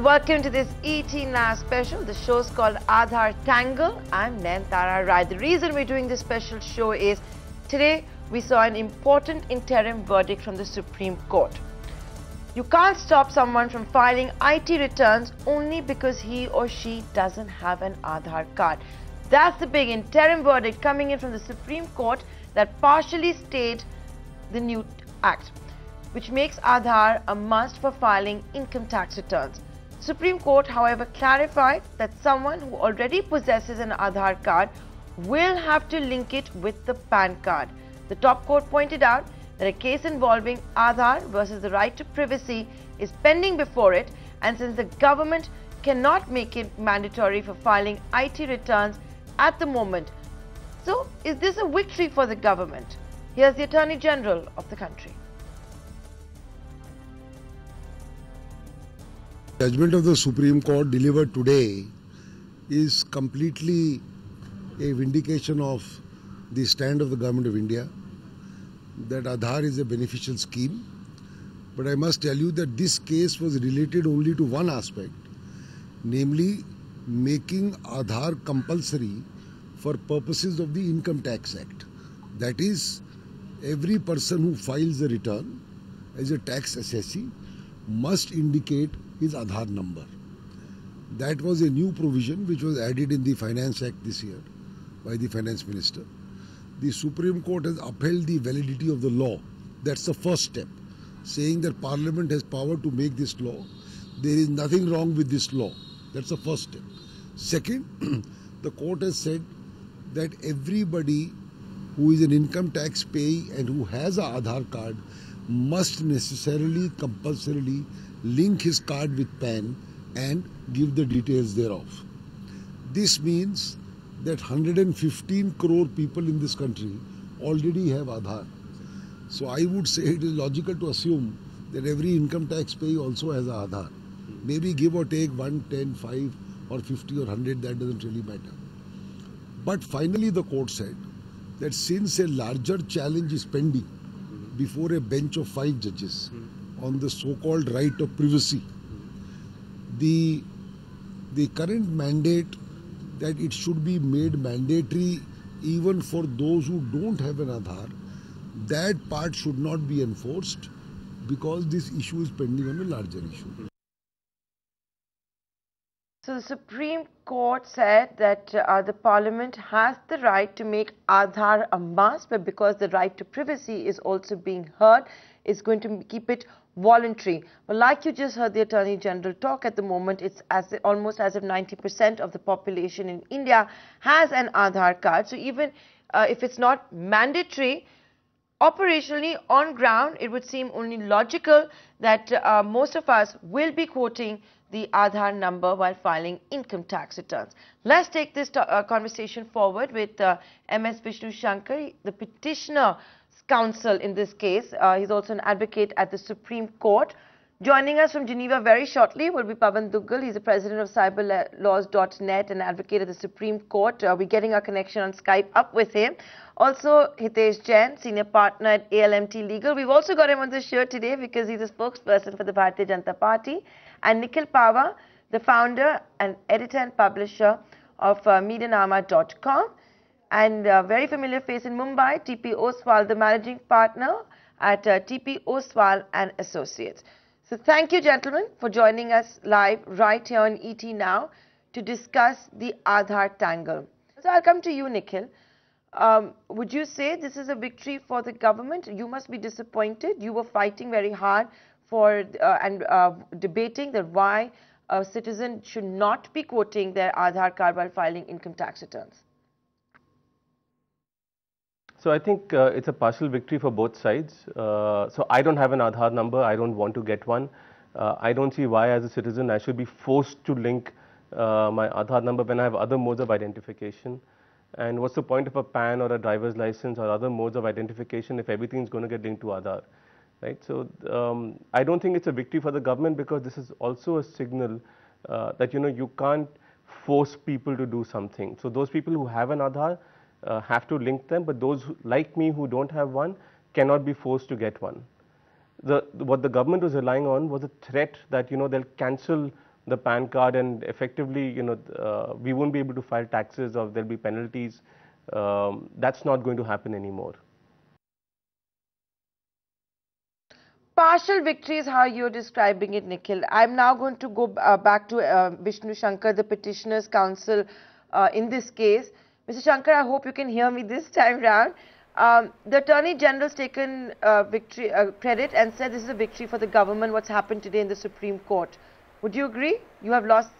welcome to this ET Now special. The show's called Aadhaar Tangle. I'm Nayanthara Rai. The reason we're doing this special show is today we saw an important interim verdict from the Supreme Court. You can't stop someone from filing IT returns only because he or she doesn't have an Aadhaar card. That's the big interim verdict coming in from the Supreme Court that partially stayed the new act, which makes Aadhaar a must for filing income tax returns. Supreme Court, however, clarified that someone who already possesses an Aadhaar card will have to link it with the PAN card. The top court pointed out that a case involving Aadhaar versus the right to privacy is pending before it, and since the government cannot make it mandatory for filing IT returns at the moment, so is this a victory for the government? Here's the Attorney General of the country. Judgment of the Supreme Court delivered today is completely a vindication of the stand of the Government of India that Aadhaar is a beneficial scheme. But I must tell you that this case was related only to one aspect, namely making Aadhaar compulsory for purposes of the Income Tax Act. That is, every person who files a return as a tax assessee must indicate his Aadhaar number. That was a new provision which was added in the Finance Act this year by the Finance Minister. The Supreme Court has upheld the validity of the law. That's the first step, saying that Parliament has power to make this law. There is nothing wrong with this law. That's the first step. Second, the court has said that everybody who is an income tax payee and who has an Aadhaar card must necessarily, compulsorily link his card with PAN and give the details thereof. This means that 115 crore people in this country already have Aadhaar. So I would say it is logical to assume that every income tax payee also has Aadhaar. Maybe give or take 1, 10, 5 or 50 or 100, that doesn't really matter. But finally the court said that since a larger challenge is pending before a bench of 5 judges on the so-called right of privacy, the current mandate that it should be made mandatory even for those who don't have an Aadhaar, that part should not be enforced because this issue is pending on a larger issue. So the Supreme Court said that the Parliament has the right to make Aadhaar a must, but because the right to privacy is also being heard, it's going to keep it voluntary. But like you just heard the Attorney General talk, at the moment it's almost as if 90% of the population in India has an Aadhaar card. So even if it's not mandatory, operationally on ground, it would seem only logical that most of us will be quoting the Aadhaar number while filing income tax returns. Let's take this conversation forward with MS Vishnu Sankar, the petitioner counsel in this case. He's also an advocate at the Supreme Court. Joining us from Geneva very shortly will be Pavan Duggal. He's the president of cyberlaws.net and advocate at the Supreme Court. We're getting our connection on Skype up with him. Also, Hitesh Jain, senior partner at ALMT Legal. We've also got him on the show today because he's a spokesperson for the Bharatiya Janata Party. And Nikhil Pahwa, the founder and editor and publisher of medianama.com. And a very familiar face in Mumbai, T.P. Ostwal, the managing partner at T.P. Ostwal and Associates. So thank you, gentlemen, for joining us live right here on ET Now to discuss the Aadhaar Tangle. So I'll come to you, Nikhil. Would you say this is a victory for the government? You must be disappointed. You were fighting very hard for debating that why a citizen should not be quoting their Aadhaar card while filing income tax returns. So I think it's a partial victory for both sides. So I don't have an Aadhaar number. I don't want to get one. I don't see why as a citizen I should be forced to link my Aadhaar number when I have other modes of identification. And what's the point of a PAN or a driver's license or other modes of identification if everything is going to get linked to Aadhaar, right? So I don't think it's a victory for the government because this is also a signal that, you know, you can't force people to do something. So those people who have an Aadhaar have to link them, but those like me who don't have one cannot be forced to get one. What the government was relying on was a threat that, you know, they'll cancel the PAN card, and effectively, we won't be able to file taxes or there'll be penalties. That's not going to happen anymore. Partial victory is how you're describing it, Nikhil. I'm now going to go back to Vishnu Sankar, the petitioner's counsel in this case. Mr. Shankar, I hope you can hear me this time round. The Attorney General's taken victory credit and said this is a victory for the government, what's happened today in the Supreme Court. Would you agree? You have lost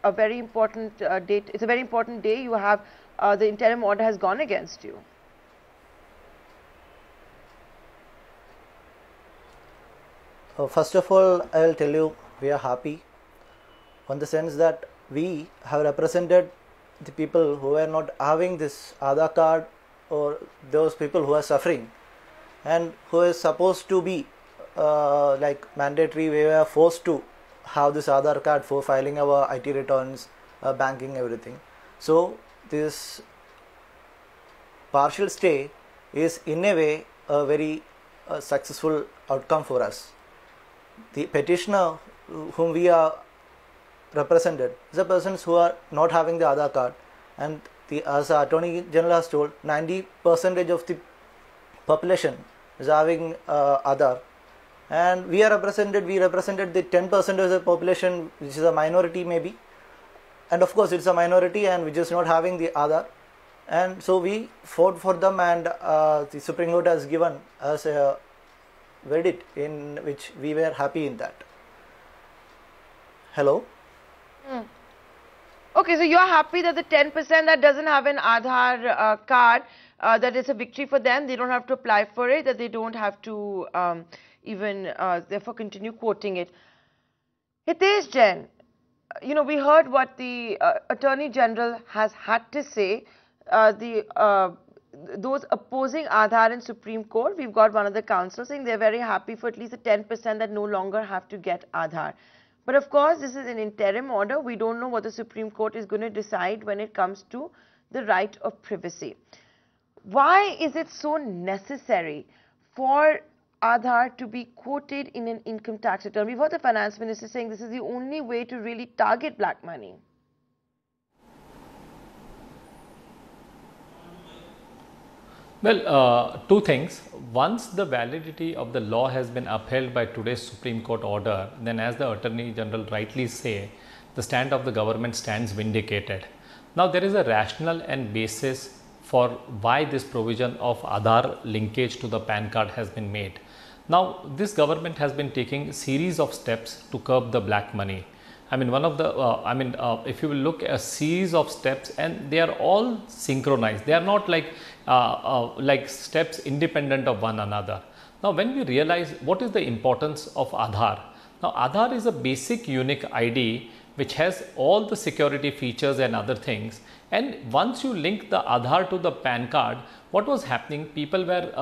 a very important date. It's a very important day. You have the interim order has gone against you. First of all, I will tell you we are happy on the sense that we have represented the people who are not having this Aadhaar card, or those people who are suffering and who is supposed to be like mandatory. We were forced to have this Aadhaar card for filing our IT returns, banking, everything. So this partial stay is in a way a very successful outcome for us. The petitioner whom we are represented is the persons who are not having the Aadhaar card, and as the Attorney General has told, 90% of the population is having Aadhaar, and we represented the 10% of the population, which is a minority maybe, and of course it's a minority and which is not having the Aadhaar, and so we fought for them, and the Supreme Court has given us a verdict in which we were happy in that. Hello? Okay, so you are happy that the 10% that doesn't have an Aadhaar card, that is a victory for them. They don't have to apply for it, that they don't have to therefore continue quoting it. Hitesh Jain, we heard what the Attorney General has had to say. Those opposing Aadhaar in Supreme Court, we've got one of the counsel saying they're very happy for at least the 10% that no longer have to get Aadhaar. But of course, this is an interim order. We don't know what the Supreme Court is going to decide when it comes to the right of privacy. Why is it so necessary for Aadhaar to be quoted in an income tax return? We've heard the Finance Minister saying this is the only way to really target black money. Well, two things. Once the validity of the law has been upheld by today's Supreme Court order, then as the Attorney General rightly say, the stand of the government stands vindicated. Now there is a rationale and basis for why this provision of Aadhaar linkage to the PAN card has been made. Now this government has been taking series of steps to curb the black money. I mean, one of the, if you will look at a series of steps, and they are all synchronized. They are not like steps independent of one another. Now, when we realize what is the importance of Aadhaar. Now, Aadhaar is a basic unique ID which has all the security features and other things. And once you link the Aadhaar to the PAN card, what was happening? People were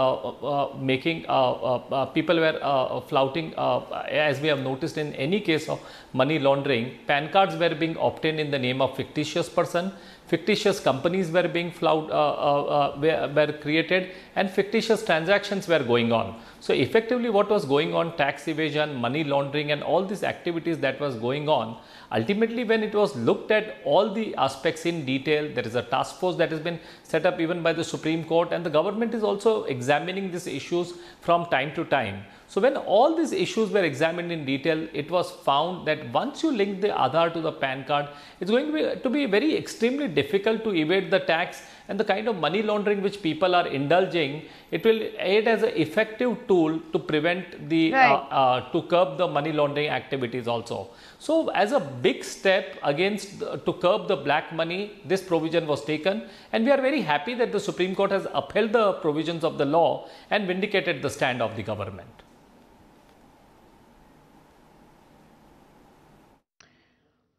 flouting, as we have noticed in any case of money laundering. PAN cards were being obtained in the name of fictitious person. Fictitious companies were being were created, and fictitious transactions were going on. So effectively, what was going on? Tax evasion, money laundering, and all these activities that was going on. Ultimately, when it was looked at all the aspects in detail, there is a task force that has been set up even by the Supreme Court, and the government is also examining these issues from time to time. So when all these issues were examined in detail, it was found that once you link the Aadhaar to the PAN card, it's going to be very extremely difficult to evade the tax, and the kind of money laundering which people are indulging, it will aid as an effective tool to prevent the to curb the money laundering activities also. So as a big step against to curb the black money, this provision was taken, and we are very happy that the Supreme Court has upheld the provisions of the law and vindicated the stand of the government.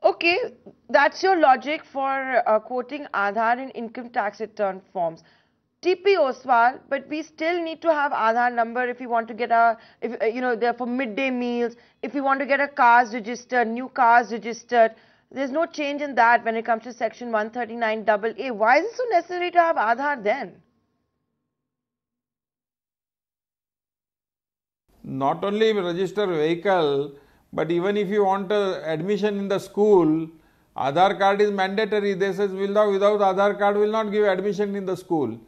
Okay, that's your logic for quoting Aadhaar in income tax return forms. T.P. Ostwal, but we still need to have Aadhaar number if we want to get a, they're for midday meals, if we want to get a cars registered, new cars registered. There's no change in that when it comes to section 139AA. Why is it so necessary to have Aadhaar then? Not only register vehicle, But even if you want admission in the school, Aadhaar card is mandatory. They says without Aadhaar card will not give admission in the school,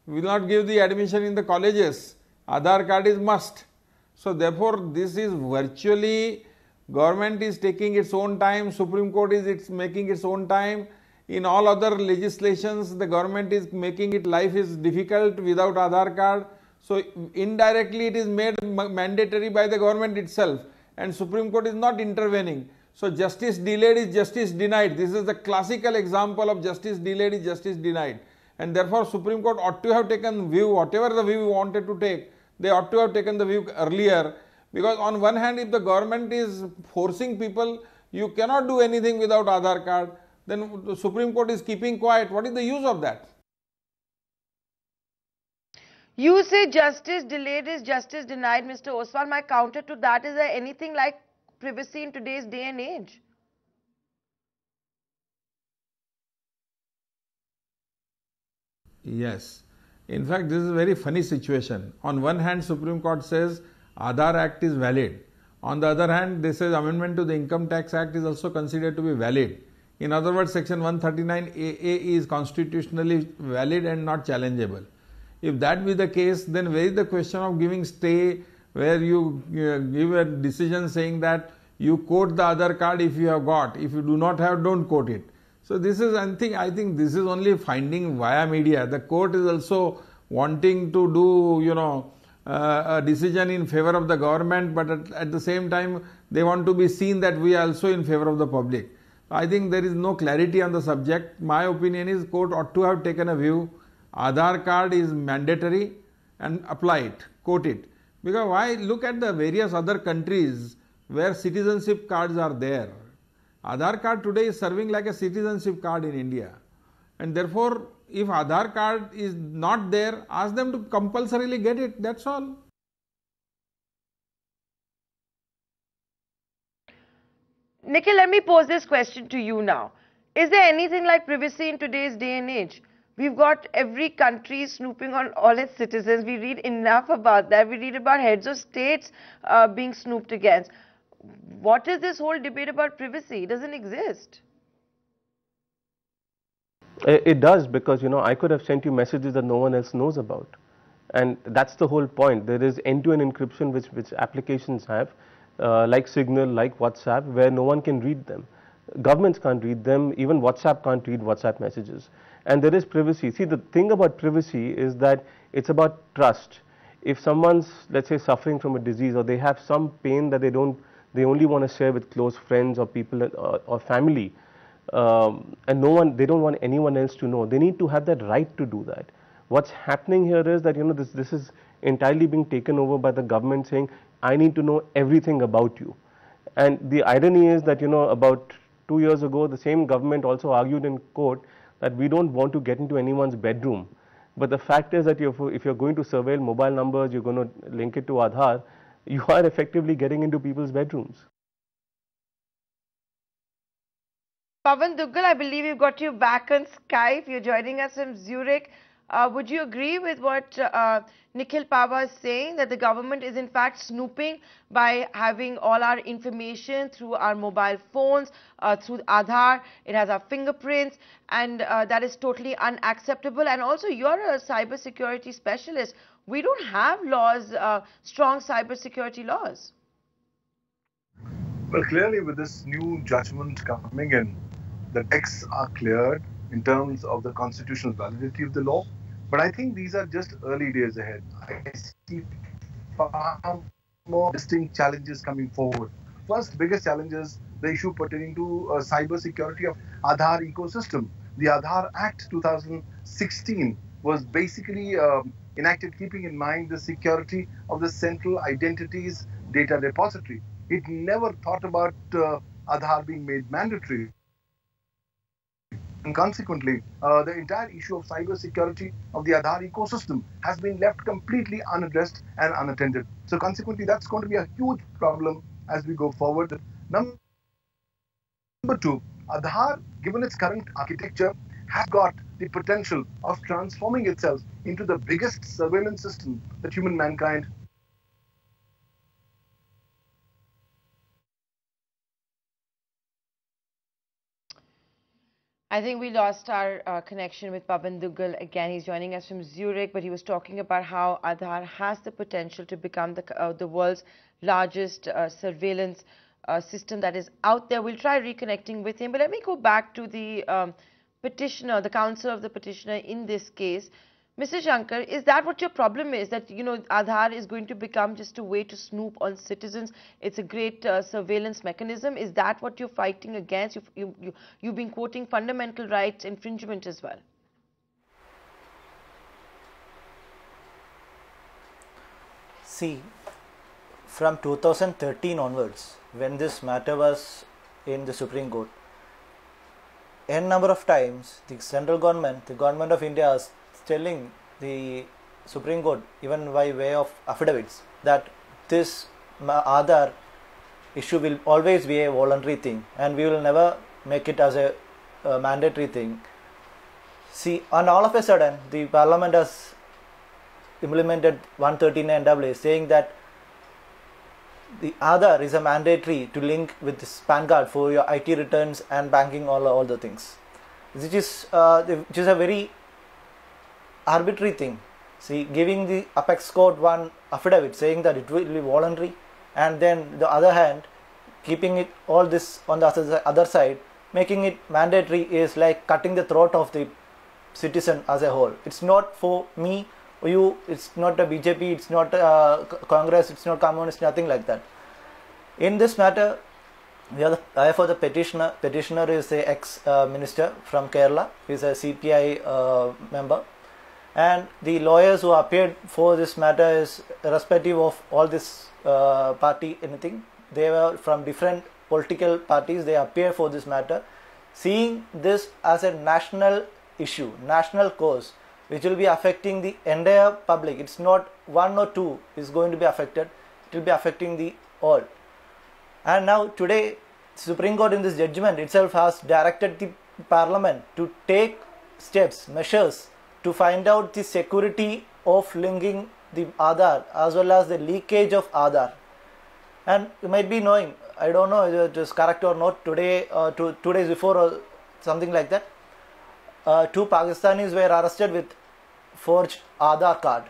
will not give the admission in the colleges. Aadhaar card is must. So therefore, this is virtually government is taking its own time, Supreme Court is making its own time. In all other legislations, the government is making it life is difficult without Aadhaar card. So indirectly it is made mandatory by the government itself, and Supreme Court is not intervening. So justice delayed is justice denied. This is the classical example of justice delayed is justice denied. And therefore Supreme Court ought to have taken view, whatever the view wanted to take, they ought to have taken the view earlier. Because on one hand, if the government is forcing people, you cannot do anything without Aadhaar card, then the Supreme Court is keeping quiet. What is the use of that? You say justice delayed is justice denied, Mr. Ostwal. My counter to that is, there anything like privacy in today's day and age? Yes. In fact, this is a very funny situation. On one hand, Supreme Court says Aadhaar Act is valid. On the other hand, they say amendment to the Income Tax Act is also considered to be valid. In other words, Section 139AA is constitutionally valid and not challengeable. If that be the case, then where is the question of giving stay, where you give a decision saying that you quote the Aadhaar card if you have got, if you do not have, don't quote it. So this is, I think this is only finding via media. The court is also wanting to do, a decision in favor of the government, but at the same time, they want to be seen that we are also in favor of the public. I think there is no clarity on the subject. My opinion is court ought to have taken a view. Aadhaar card is mandatory and apply it, quote it. Because why look at the various other countries where citizenship cards are there. Aadhaar card today is serving like a citizenship card in India. And therefore, if Aadhaar card is not there, ask them to compulsorily get it, that's all. Nikhil, let me pose this question to you now. Is there anything like privacy in today's day and age? We've got every country snooping on all its citizens. We read enough about that. We read about heads of states being snooped against. What is this whole debate about privacy? It doesn't exist. It does, because I could have sent you messages that no one else knows about, and that's the whole point. There is end-to-end encryption which applications have, like Signal, like WhatsApp, where no one can read them. Governments can't read them. Even WhatsApp can't read WhatsApp messages. And there is privacy. See, the thing about privacy is that it's about trust. If someone's, let's say, suffering from a disease, or they have some pain that they only want to share with close friends or people or family, and they don't want anyone else to know, they need to have that right to do that. What's happening here is that this is entirely being taken over by the government, saying, I need to know everything about you. And the irony is that about 2 years ago, the same government also argued in court that we don't want to get into anyone's bedroom. But the fact is that if you're going to surveil mobile numbers, you're going to link it to Aadhaar, you are effectively getting into people's bedrooms. Pavan Duggal, I believe you've got you back on Skype. You're joining us from Zurich. Would you agree with what Nikhil Pahwa is saying, that the government is in fact snooping by having all our information through our mobile phones, through Aadhaar? It has our fingerprints, and that is totally unacceptable. And also, you're a cybersecurity specialist. We don't have laws, strong cybersecurity laws. Well, clearly with this new judgment coming in, the decks are cleared in terms of the constitutional validity of the law. But I think these are just early days ahead. I see far more distinct challenges coming forward. First, biggest challenge is the issue pertaining to cyber security of Aadhaar ecosystem. The Aadhaar Act 2016 was basically enacted keeping in mind the security of the central identities data repository. It never thought about Aadhaar being made mandatory. And consequently, the entire issue of cyber security of the Aadhaar ecosystem has been left completely unaddressed and unattended. So consequently, that's going to be a huge problem as we go forward. Number two, Aadhaar, given its current architecture, has got the potential of transforming itself into the biggest surveillance system that mankind I think we lost our connection with Pavan Duggal again. He's joining us from Zurich, but he was talking about how Aadhaar has the potential to become the world's largest surveillance system that is out there. We'll try reconnecting with him, but let me go back to the petitioner, the counsel of the petitioner in this case. Mr. Shankar, is that what your problem is? That, you know, Aadhaar is going to become just a way to snoop on citizens? It's a great surveillance mechanism. Is that what you're fighting against? You've been quoting fundamental rights infringement as well. See, from 2013 onwards, when this matter was in the Supreme Court, n number of times the central government, the government of India is telling the Supreme Court, even by way of affidavits, that this Aadhaar issue will always be a voluntary thing and we will never make it as a mandatory thing. See, and all of a sudden the Parliament has implemented 139AA saying that the Aadhaar is a mandatory to link with this PAN card for your IT returns and banking, all the things, which is a very arbitrary thing. See, giving the Apex Court one affidavit saying that it will be voluntary, and then the other hand keeping it all this on the other side, making it mandatory, is like cutting the throat of the citizen as a whole. It's not for me, you, it's not a BJP, it's not Congress, it's not Communist, nothing like that. In this matter, we are for the petitioner. Petitioner is a ex-minister from Kerala. He is a CPI member. And the lawyers who appeared for this matter is irrespective of all this party, anything. They were from different political parties. They appear for this matter, seeing this as a national issue, national cause, which will be affecting the entire public. It's not one or two is going to be affected. It will be affecting the all. And now today, Supreme Court in this judgment itself has directed the Parliament to take steps, measures to find out the security of linking the Aadhaar as well as the leakage of Aadhaar. And you might be knowing, I don't know whether it is correct or not, today, 2 days before or something like that, 2 Pakistanis were arrested with forged Aadhaar card.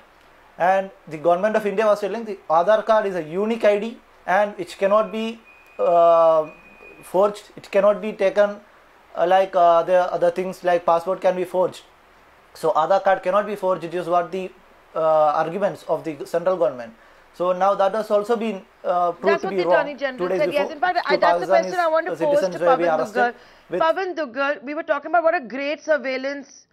And the government of India was telling the Aadhaar card is a unique ID and it cannot be forged, it cannot be taken like the other things like passport can be forged. So Aadhaar card cannot be forged. It is what the arguments of the central government. So now that has also been proved to be wrong. That's what the Attorney General said. Yes, in fact, that's the question I want to pose to Pavan Duggal. Pavan Duggal, we were talking about what a great surveillance.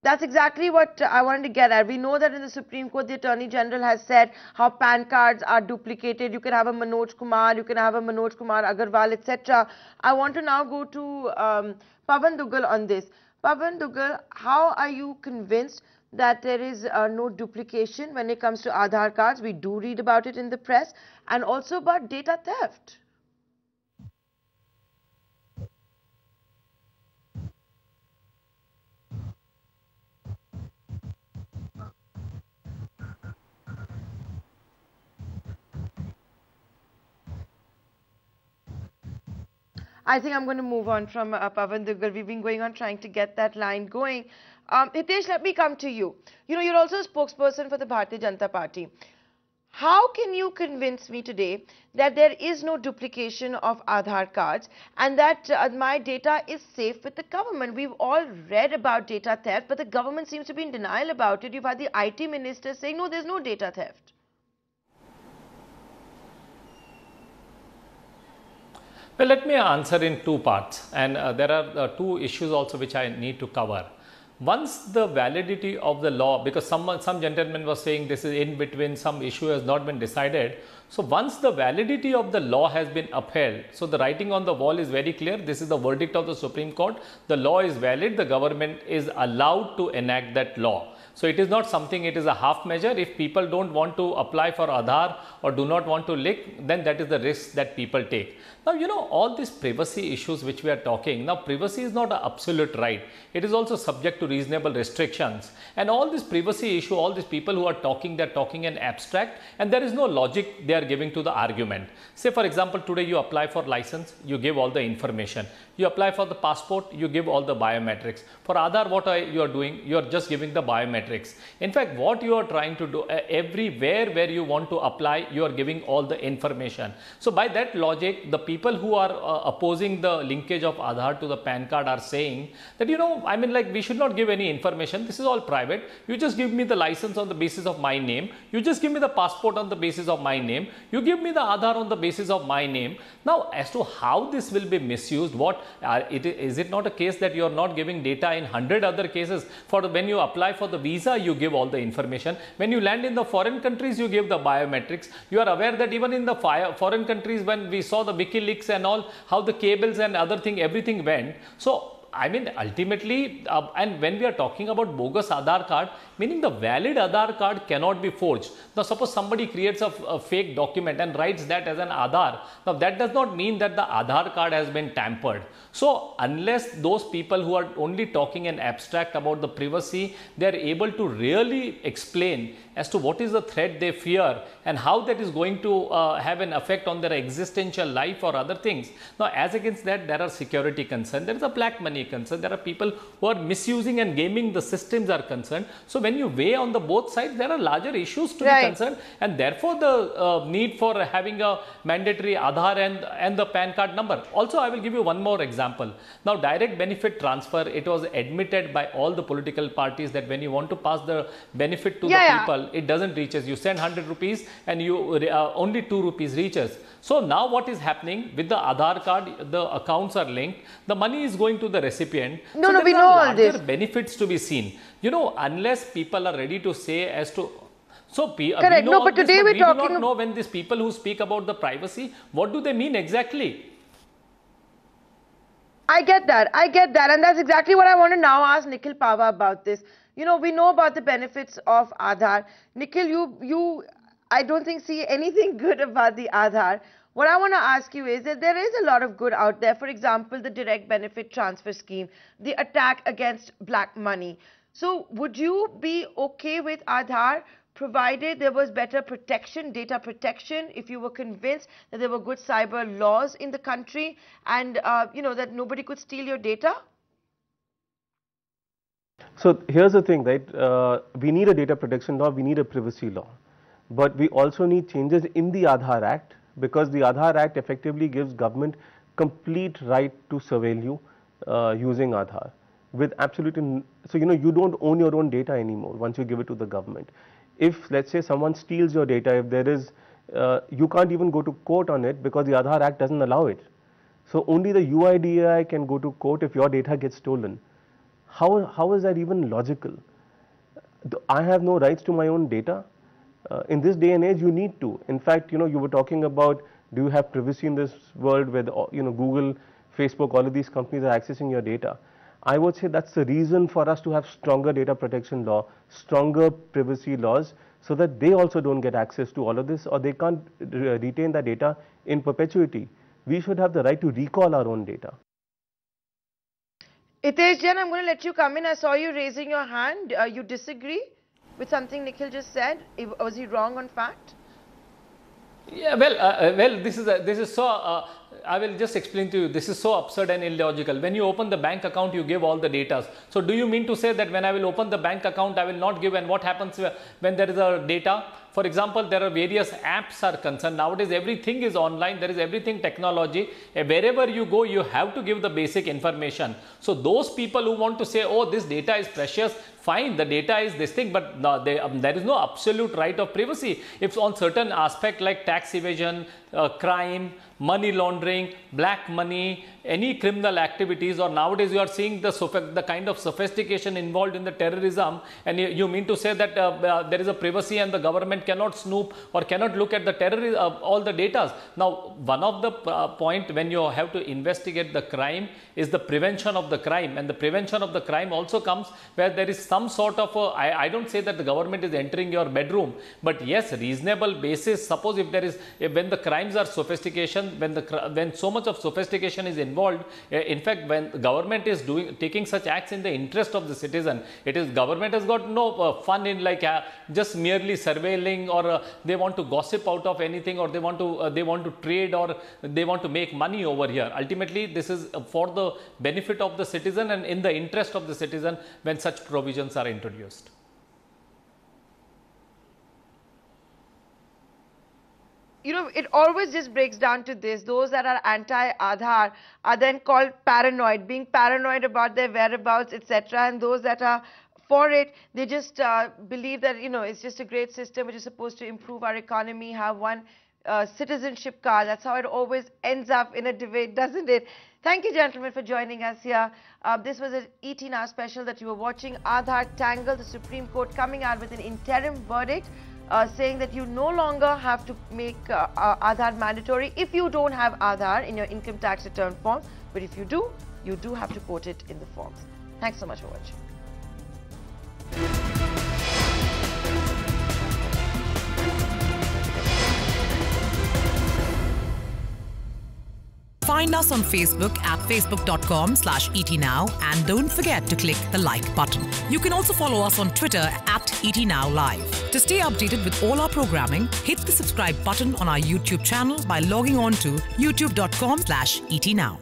That's exactly what I wanted to get at. We know that in the Supreme Court, the Attorney General has said how PAN cards are duplicated. You can have a Manoj Kumar, you can have a Manoj Kumar Agarwal, etc. I want to now go to Pavan Duggal on this. Pavan Duggal, how are you convinced that there is no duplication when it comes to Aadhaar cards? We do read about it in the press, and also about data theft. I think I'm going to move on from Pavan Duggal. We've been going on trying to get that line going. Hitesh, let me come to you. You know, you're also a spokesperson for the Bharatiya Janata Party. How can you convince me today that there is no duplication of Aadhaar cards and that my data is safe with the government? We've all read about data theft, but the government seems to be in denial about it. You've had the IT minister saying, no, there's no data theft. Well, let me answer in 2 parts, and there are 2 issues also which I need to cover. Once the validity of the law, because some gentleman was saying this is in between, some issue has not been decided. So once the validity of the law has been upheld, so the writing on the wall is very clear. This is the verdict of the Supreme Court. The law is valid. The government is allowed to enact that law. So it is not something, it is a half measure. If people don't want to apply for Aadhaar or do not want to link, then that is the risk that people take. Now, you know, all these privacy issues which we are talking, now privacy is not an absolute right. It is also subject to reasonable restrictions. And all this privacy issue, all these people who are talking, they're talking in abstract, and there is no logic they are giving to the argument. Say for example, today you apply for license, you give all the information. You apply for the passport, you give all the biometrics. For Aadhaar, what you are doing, you are just giving the biometrics. In fact, what you are trying to do, everywhere where you want to apply, you are giving all the information. So by that logic, the people who are opposing the linkage of Aadhaar to the PAN card are saying that, you know, I mean, like, we should not give any information. This is all private. You just give me the license on the basis of my name. You just give me the passport on the basis of my name. You give me the Aadhaar on the basis of my name. Now, as to how this will be misused, what is it not a case that you are not giving data in 100 other cases? For when you apply for the visa, you give all the information. When you land in the foreign countries, you give the biometrics. You are aware that even in the foreign countries, when we saw the WikiLeaks and all, how the cables and other thing, everything went. So I mean, ultimately, and when we are talking about bogus Aadhaar card, meaning the valid Aadhaar card cannot be forged. Now, suppose somebody creates a fake document and writes that as an Aadhaar. Now, that does not mean that the Aadhaar card has been tampered. So, unless those people who are only talking in abstract about the privacy, they are able to really explain as to what is the threat they fear and how that is going to have an effect on their existential life or other things. Now, as against that, there are security concerns, there is a black money concern, there are people who are misusing and gaming the systems are concerned. So, when you weigh on the both sides, there are larger issues to be concerned, and therefore, the need for having a mandatory Aadhaar and the PAN card number. Also, I will give you one more example. Now, direct benefit transfer, it was admitted by all the political parties that when you want to pass the benefit to the people, it doesn't reach us. You send 100 rupees and you only 2 rupees reaches. So now what is happening with the Aadhaar card, the accounts are linked, the money is going to the recipient. No, so we know all this. Benefits to be seen. You know, unless people are ready to say as to... So, correct. No, but today we're talking... We do not know when these people who speak about the privacy, what do they mean exactly? I get that. And that's exactly what I want to now ask Nikhil Pahwa about this. You know, we know about the benefits of Aadhaar. Nikhil, you I don't think see anything good about the Aadhaar. What I want to ask you is that there is a lot of good out there. For example, the direct benefit transfer scheme, the attack against black money. So would you be okay with Aadhaar provided there was better protection, data protection, if you were convinced that there were good cyber laws in the country and, you know, that nobody could steal your data? So here's the thing, right? We need a data protection law, we need a privacy law. But we also need changes in the Aadhaar Act, because the Aadhaar Act effectively gives government complete right to surveil you using Aadhaar with absolutely, so you know, you don't own your own data anymore once you give it to the government. If let's say someone steals your data, if there is, you can't even go to court on it because the Aadhaar Act doesn't allow it. So only the UIDAI can go to court if your data gets stolen. How is that even logical? I have no rights to my own data. In this day and age, you need to. In fact, you know, you were talking about, do you have privacy in this world where, you know, Google, Facebook, all of these companies are accessing your data? I would say that's the reason for us to have stronger data protection law, stronger privacy laws, so that they also don't get access to all of this, or they can't retain that data in perpetuity. We should have the right to recall our own data. Hitesh Jain, I'm going to let you come in. I saw you raising your hand. You disagree with something Nikhil just said? Was he wrong on fact? Yeah, well, this is so. I will just explain to you. This is so absurd and illogical. When you open the bank account, you give all the data. So, do you mean to say that when I will open the bank account, I will not give? And what happens when there is a data? For example, there are various apps are concerned. Nowadays, everything is online. There is everything technology. Wherever you go, you have to give the basic information. So, those people who want to say, oh, this data is precious, fine, the data is this thing, but no, there is no absolute right of privacy. If on certain aspect like tax evasion, crime, money laundering, black money, any criminal activities, or nowadays you are seeing the kind of sophistication involved in the terrorism, and you mean to say that there is a privacy and the government cannot snoop or cannot look at the terrorism, all the data. Now, one of the point when you have to investigate the crime is the prevention of the crime, and the prevention of the crime also comes where there is some sort of I don't say that the government is entering your bedroom, but yes, reasonable basis. Suppose when the crimes are sophistication, when so much of sophistication is involved, in fact, when the government is taking such acts in the interest of the citizen, government has got no fun in just merely surveilling, or they want to gossip out of anything, or they want to trade, or they want to make money over here. Ultimately, this is for the benefit of the citizen and in the interest of the citizen when such provisions are introduced. You know, it always just breaks down to this. Those that are anti-Aadhaar are then called paranoid, being paranoid about their whereabouts, etc. And those that are for it, they just believe that, you know, it's just a great system which is supposed to improve our economy, have one citizenship card. That's how it always ends up in a debate, doesn't it? Thank you, gentlemen, for joining us here. This was an ET Now special that you were watching. Aadhaar Tangle, the Supreme Court coming out with an interim verdict saying that you no longer have to make Aadhaar mandatory if you don't have Aadhaar in your income tax return form. But if you do have to quote it in the forms. Thanks so much for watching. Find us on Facebook at facebook.com/etnow, and don't forget to click the like button. You can also follow us on Twitter at @etnowlive. To stay updated with all our programming, hit the subscribe button on our YouTube channel by logging on to youtube.com/etnow.